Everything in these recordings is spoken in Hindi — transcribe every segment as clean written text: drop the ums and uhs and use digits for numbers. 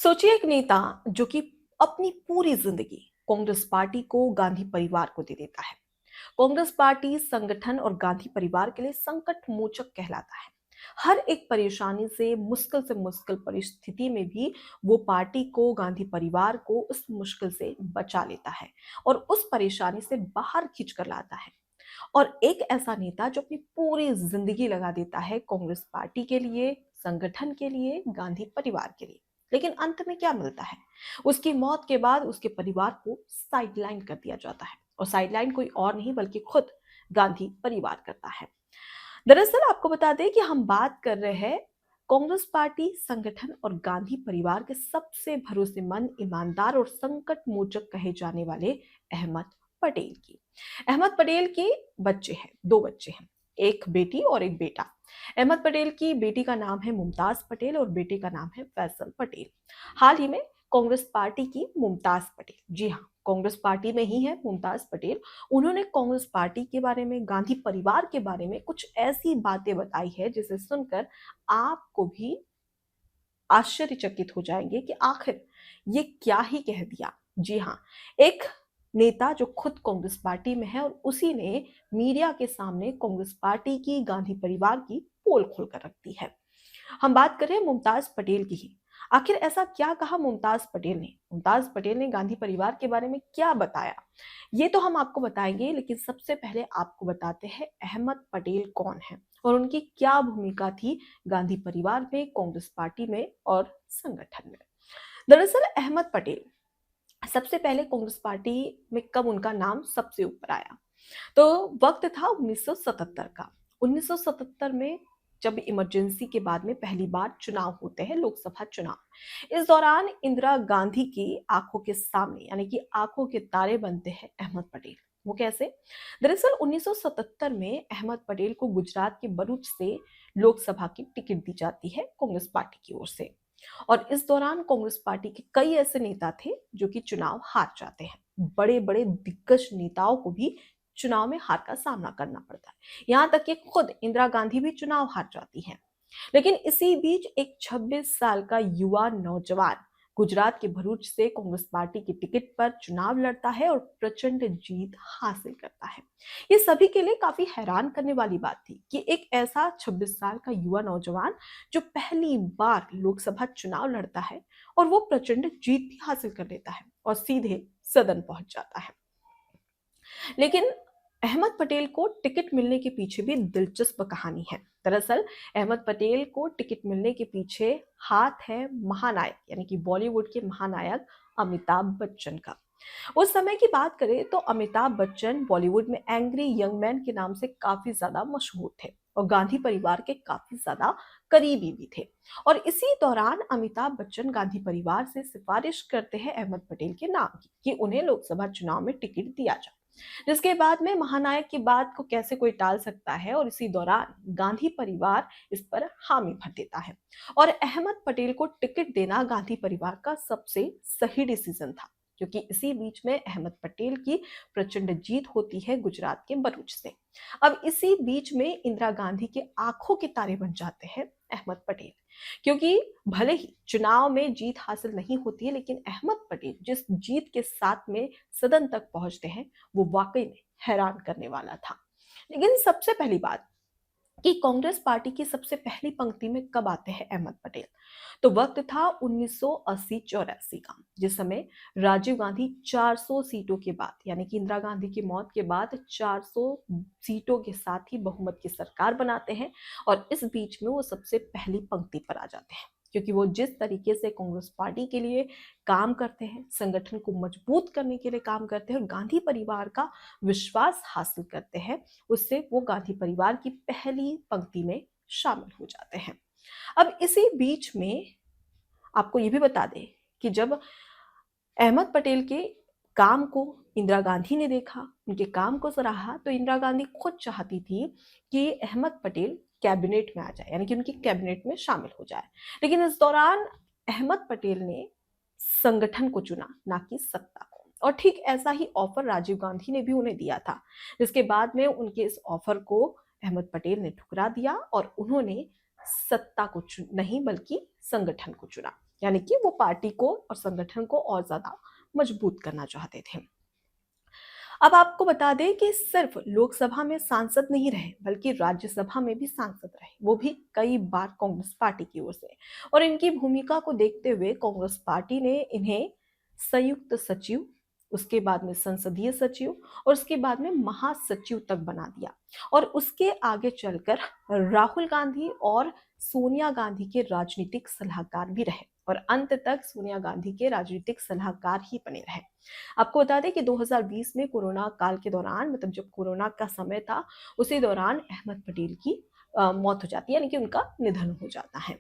सोचिए एक नेता जो कि अपनी पूरी जिंदगी कांग्रेस पार्टी को गांधी परिवार को दे देता है। कांग्रेस पार्टी संगठन और गांधी परिवार के लिए संकट मोचक कहलाता है। हर एक परेशानी से मुश्किल परिस्थिति में भी वो पार्टी को गांधी परिवार को उस मुश्किल से बचा लेता है और उस परेशानी से बाहर खींच कर लाता है। और एक ऐसा नेता जो अपनी पूरी जिंदगी लगा देता है कांग्रेस पार्टी के लिए, संगठन के लिए, गांधी परिवार के लिए। लेकिन अंत में क्या मिलता है? उसकी मौत के बाद उसके परिवार को साइडलाइन कर दिया जाता है और साइडलाइन कोई और नहीं बल्कि खुद गांधी परिवार करता है। दरअसल आपको बता दें कि हम बात कर रहे हैं कांग्रेस पार्टी संगठन और गांधी परिवार के सबसे भरोसेमंद, ईमानदार और संकट मोचक कहे जाने वाले अहमद पटेल की। अहमद पटेल के बच्चे हैं, दो बच्चे हैं, एक बेटी और एक बेटा। अहमद पटेल की बेटी का नाम है मुमताज पटेल और बेटे का नाम है फैसल पटेल। हाल ही में कांग्रेस पार्टी की मुमताज पटेल, जी हाँ, कांग्रेस पार्टी में ही है मुमताज पटेल। उन्होंने कांग्रेस पार्टी के बारे में, गांधी परिवार के बारे में कुछ ऐसी बातें बताई है जिसे सुनकर आपको भी आश्चर्यचकित हो जाएंगे कि आखिर ये क्या ही कह दिया। जी हाँ, एक नेता जो खुद कांग्रेस पार्टी में है और उसी ने मीडिया के सामने कांग्रेस पार्टी की, गांधी परिवार की पोल खोल कर रख दी है। हम बात करें मुमताज पटेल की ही। आखिर ऐसा क्या कहा मुमताज पटेल ने? मुमताज पटेल ने गांधी परिवार के बारे में क्या बताया, ये तो हम आपको बताएंगे, लेकिन सबसे पहले आपको बताते हैं अहमद पटेल कौन है और उनकी क्या भूमिका थी गांधी परिवार में, कांग्रेस पार्टी में और संगठन में। दरअसल अहमद पटेल सबसे पहले कांग्रेस पार्टी में कब उनका नाम सबसे ऊपर आया? तो वक्त था 1977 का। 1977 में जब इमरजेंसी के बाद में पहली बार चुनाव होते हैं, लोकसभा चुनाव, इस दौरान इंदिरा गांधी की आंखों के सामने, यानी कि आंखों के तारे बनते हैं अहमद पटेल। वो कैसे? दरअसल 1977 में अहमद पटेल को गुजरात के भरूच से लोकसभा की टिकट दी जाती है कांग्रेस पार्टी की ओर से। और इस दौरान कांग्रेस पार्टी के कई ऐसे नेता थे जो कि चुनाव हार जाते हैं। बड़े बड़े दिग्गज नेताओं को भी चुनाव में हार का सामना करना पड़ता है। यहां तक कि खुद इंदिरा गांधी भी चुनाव हार जाती हैं। लेकिन इसी बीच एक 26 साल का युवा नौजवान गुजरात के भरूच से कांग्रेस पार्टी की टिकट पर चुनाव लड़ता है और प्रचंड जीत हासिल करता है। ये सभी के लिए काफी हैरान करने वाली बात थी कि एक ऐसा 26 साल का युवा नौजवान जो पहली बार लोकसभा चुनाव लड़ता है और वो प्रचंड जीत भी हासिल कर लेता है और सीधे सदन पहुंच जाता है। लेकिन अहमद पटेल को टिकट मिलने के पीछे भी दिलचस्प कहानी है। दरअसल अहमद पटेल को टिकट मिलने के पीछे हाथ है महानायक, यानी कि बॉलीवुड के महानायक अमिताभ बच्चन का। उस समय की बात करें तो अमिताभ बच्चन बॉलीवुड में एंग्री यंग मैन के नाम से काफी ज्यादा मशहूर थे और गांधी परिवार के काफी ज्यादा करीबी भी थे। और इसी दौरान अमिताभ बच्चन गांधी परिवार से सिफारिश करते हैं अहमद पटेल के नाम की कि उन्हें लोकसभा चुनाव में टिकट दिया जाए। जिसके बाद में महानायक की बात को कैसे कोई टाल सकता है, और इसी दौरान गांधी परिवार इस पर हामी भर देता है और अहमद पटेल को टिकट देना गांधी परिवार का सबसे सही डिसीजन था, क्योंकि इसी बीच में अहमद पटेल की प्रचंड जीत होती है गुजरात के भरूच से। अब इसी बीच में इंदिरा गांधी के आंखों के तारे बन जाते हैं अहमद पटेल, क्योंकि भले ही चुनाव में जीत हासिल नहीं होती है, लेकिन अहमद पटेल जिस जीत के साथ में सदन तक पहुंचते हैं वो वाकई में हैरान करने वाला था। लेकिन सबसे पहली बात कि कांग्रेस पार्टी की सबसे पहली पंक्ति में कब आते हैं अहमद पटेल? तो वक्त था 1980-84 का, जिस समय राजीव गांधी 400 सीटों के बाद, यानी कि इंदिरा गांधी की मौत के बाद 400 सीटों के साथ ही बहुमत की सरकार बनाते हैं। और इस बीच में वो सबसे पहली पंक्ति पर आ जाते हैं, क्योंकि वो जिस तरीके से कांग्रेस पार्टी के लिए काम करते हैं, संगठन को मजबूत करने के लिए काम करते हैं और गांधी परिवार का विश्वास हासिल करते हैं, उससे वो गांधी परिवार की पहली पंक्ति में शामिल हो जाते हैं। अब इसी बीच में आपको ये भी बता दें कि जब अहमद पटेल के काम को इंदिरा गांधी ने देखा, उनके काम को सराहा, तो इंदिरा गांधी खुद चाहती थी कि अहमद पटेल कैबिनेट में आ जाए, यानी कि उनकी कैबिनेट में शामिल हो जाए। लेकिन इस दौरान अहमद पटेल ने संगठन को चुना, ना कि सत्ता को। और ठीक ऐसा ही ऑफर राजीव गांधी ने भी उन्हें दिया था, जिसके बाद में उनके इस ऑफर को अहमद पटेल ने ठुकरा दिया और उन्होंने सत्ता को नहीं बल्कि संगठन को चुना। यानी कि वो पार्टी को और संगठन को और ज्यादा मजबूत करना चाहते थे। अब आपको बता दें कि सिर्फ लोकसभा में सांसद नहीं रहे बल्कि राज्यसभा में भी सांसद रहे, वो भी कई बार कांग्रेस पार्टी की ओर से। और इनकी भूमिका को देखते हुए कांग्रेस पार्टी ने इन्हें संयुक्त सचिव, उसके बाद में संसदीय सचिव और उसके बाद में महासचिव तक बना दिया। और उसके आगे चलकर राहुल गांधी और सोनिया गांधी के राजनीतिक सलाहकार भी रहे और अंत तक सोनिया गांधी के राजनीतिक सलाहकार ही बने रहे। आपको बता दें कि 2020 में कोरोना काल के दौरान, मतलब जब कोरोना का समय था, उसी दौरान अहमद पटेल की मौत हो जाती है, यानी कि उनका निधन हो जाता है।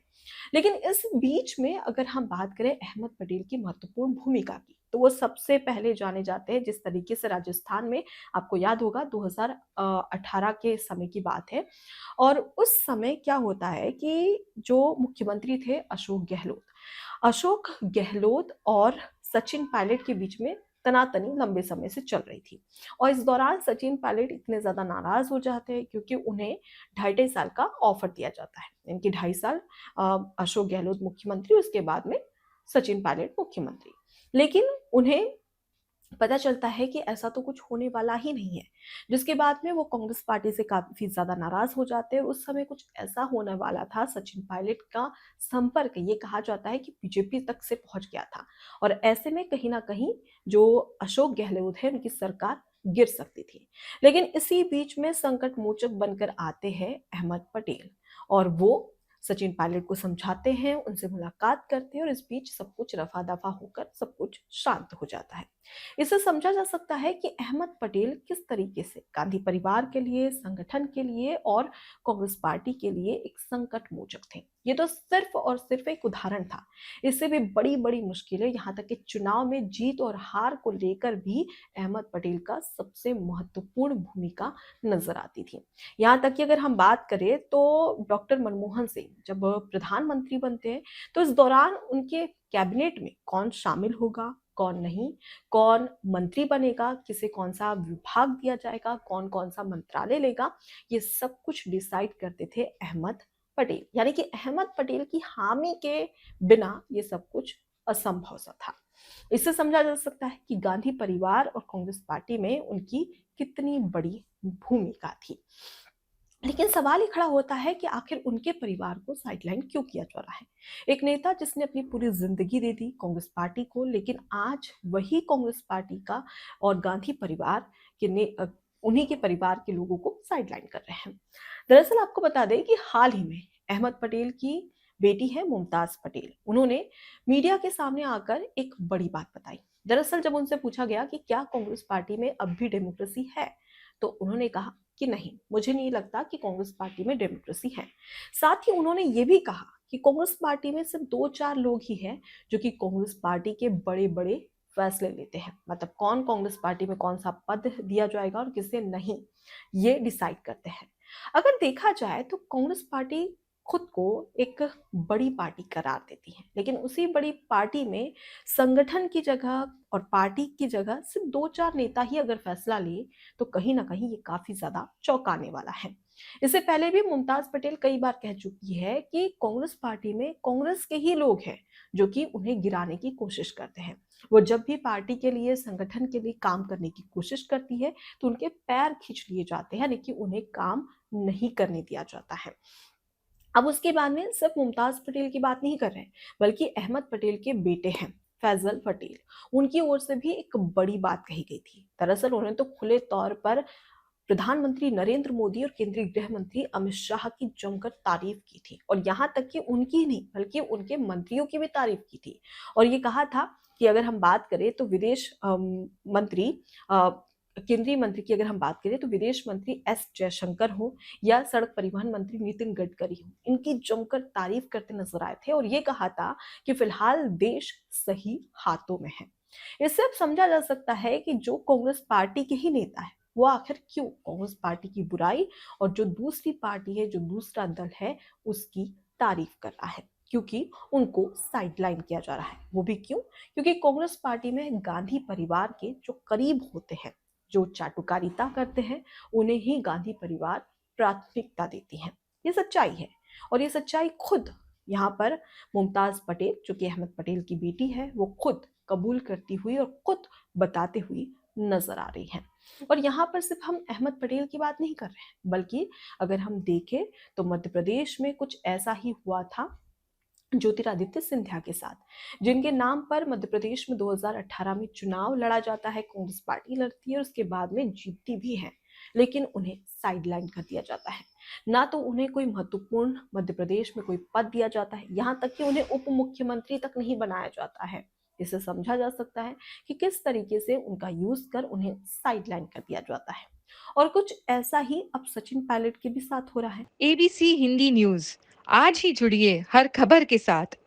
लेकिन इस बीच में अगर हम बात करें अहमद पटेल की महत्वपूर्ण भूमिका की, तो वो सबसे पहले जाने जाते हैं जिस तरीके से राजस्थान में, आपको याद होगा 2018 के समय की बात है। और उस समय क्या होता है कि जो मुख्यमंत्री थे अशोक गहलोत और सचिन पायलट के बीच में तनातनी लंबे समय से चल रही थी। और इस दौरान सचिन पायलट इतने ज्यादा नाराज हो जाते हैं क्योंकि उन्हें 2.5 साल का ऑफर दिया जाता है, इनकी 2.5 साल अशोक गहलोत मुख्यमंत्री, उसके बाद में सचिन पायलट मुख्यमंत्री। लेकिन उन्हें पता चलता है कि ऐसा तो कुछ होने वाला ही नहीं है, जिसके बाद में वो कांग्रेस पार्टी से काफी ज्यादा नाराज हो जाते हैं। उस समय कुछ ऐसा होने वाला था, सचिन पायलट का संपर्क ये कहा जाता है कि बीजेपी तक से पहुंच गया था और ऐसे में कहीं ना कहीं जो अशोक गहलोत है उनकी सरकार गिर सकती थी। लेकिन इसी बीच में संकट मोचक बनकर आते हैं अहमद पटेल और वो सचिन पायलट को समझाते हैं, उनसे मुलाकात करते हैं और इस बीच सब कुछ रफा दफा होकर सब कुछ शांत हो जाता है। इससे समझा जा सकता है कि अहमद पटेल किस तरीके से गांधी परिवार के लिए, संगठन के लिए और कांग्रेस पार्टी के लिए एक संकट मोचक थे। ये तो सिर्फ और सिर्फ एक उदाहरण था, इससे भी बड़ी बड़ी मुश्किलें, यहाँ तक कि चुनाव में जीत और हार को लेकर भी अहमद पटेल का सबसे महत्वपूर्ण भूमिका नजर आती थी। यहाँ तक कि अगर हम बात करें तो डॉक्टर मनमोहन सिंह जब प्रधानमंत्री बनते हैं तो इस दौरान उनके कैबिनेट में कौन शामिल होगा, कौन नहीं, कौन मंत्री बनेगा, किसे कौन सा विभाग दिया जाएगा, कौन कौन सा मंत्रालय लेगा, ये सब कुछ डिसाइड करते थे अहमद पटेल। यानी कि अहमद पटेल की हामी के बिना ये सब कुछ असंभव सा था। इससे समझा जा सकता है कि गांधी परिवार और कांग्रेस पार्टी में उनकी कितनी बड़ी भूमिका थी। लेकिन सवाल ये खड़ा होता है कि आखिर उनके परिवार को साइडलाइन क्यों किया जा रहा है। एक नेता जिसने अपनी पूरी जिंदगी दे दी कांग्रेस पार्टी को, लेकिन आज वही कांग्रेस पार्टी का और गांधी परिवार उन्हीं के परिवार के लोगों को साइडलाइन कर रहे हैं। दरअसल आपको बता दें कि हाल ही में अहमद पटेल की बेटी है मुमताज पटेल, उन्होंने मीडिया के सामने आकर एक बड़ी बात बताई। दरअसल जब उनसे पूछा गया कि क्या कांग्रेस पार्टी में अब भी डेमोक्रेसी है, तो उन्होंने कहा कि नहीं, मुझे नहीं लगता कि कांग्रेस पार्टी में डेमोक्रेसी है। साथ ही उन्होंने ये भी कहा कि कांग्रेस पार्टी में सिर्फ 2-4 लोग ही हैं जो कि कांग्रेस पार्टी के बड़े बड़े फैसले लेते हैं, मतलब कौन कांग्रेस पार्टी में कौन सा पद दिया जाएगा और किसे नहीं, ये डिसाइड करते हैं। अगर देखा जाए तो कांग्रेस पार्टी खुद को एक बड़ी पार्टी करार देती है, लेकिन उसी बड़ी पार्टी में संगठन की जगह और पार्टी की जगह सिर्फ 2-4 नेता ही अगर फैसला ले तो कहीं ना कहीं ये काफी ज्यादा चौंकाने वाला है। इससे पहले भी मुमताज पटेल कई बार कह चुकी है कि कांग्रेस पार्टी में कांग्रेस के ही लोग हैं जो कि उन्हें गिराने की कोशिश करते हैं। वो जब भी पार्टी के लिए, संगठन के लिए काम करने की कोशिश करती है तो उनके पैर खींच लिए जाते हैं, लेकिन उन्हें काम नहीं करने दिया जाता है। अब उसके बाद में सिर्फ मुमताज पटेल की बात नहीं कर रहे हैं, बल्कि अहमद पटेल के बेटे हैं फैजल पटेल, उनकी ओर से भी एक बड़ी बात कही गई थी। दरअसल उन्होंने तो खुले तौर पर प्रधानमंत्री नरेंद्र मोदी और केंद्रीय गृह मंत्री अमित शाह की जमकर तारीफ की थी, और यहाँ तक कि उनकी नहीं बल्कि उनके मंत्रियों की भी तारीफ की थी। और ये कहा था कि अगर हम बात करें तो विदेश मंत्री केंद्रीय मंत्री की अगर हम बात करें तो विदेश मंत्री एस जयशंकर हो या सड़क परिवहन मंत्री नितिन गडकरी हो, इनकी जमकर तारीफ करते नजर आए थे और ये कहा था कि फिलहाल देश सही हाथों में है। इससे अब समझा जा सकता है कि जो कांग्रेस पार्टी के ही नेता है वो आखिर क्यों कांग्रेस पार्टी की बुराई और जो दूसरी पार्टी है, जो दूसरा दल है, उसकी तारीफ कर रहा है, क्योंकि उनको साइडलाइन किया जा रहा है। वो भी क्यों? क्योंकि कांग्रेस पार्टी में गांधी परिवार के जो करीब होते हैं, जो चाटुकारिता करते हैं, उन्हें ही गांधी परिवार प्राथमिकता देती है। ये सच्चाई है और ये सच्चाई खुद यहाँ पर मुमताज पटेल, जो कि अहमद पटेल की बेटी है, वो खुद कबूल करती हुई और खुद बताते हुई नजर आ रही हैं। और यहाँ पर सिर्फ हम अहमद पटेल की बात नहीं कर रहे हैं, बल्कि अगर हम देखें तो मध्य प्रदेश में कुछ ऐसा ही हुआ था ज्योतिरादित्य सिंधिया के साथ, जिनके नाम पर मध्य प्रदेश में 2018 में चुनाव लड़ा जाता है। कांग्रेस पार्टी लड़ती है और उसके बाद में जीतती भी है, लेकिन उन्हें साइडलाइन कर दिया जाता है। ना तो उन्हें कोई महत्वपूर्ण मध्य प्रदेश में कोई पद दिया जाता है, यहाँ तक कि उन्हें उप मुख्यमंत्री तक नहीं बनाया जाता है। इसे समझा जा सकता है कि किस तरीके से उनका यूज कर उन्हें साइडलाइन कर दिया जाता है। और कुछ ऐसा ही अब सचिन पायलट के भी साथ हो रहा है। एबीसी हिंदी न्यूज़ आज ही जुड़िए हर खबर के साथ।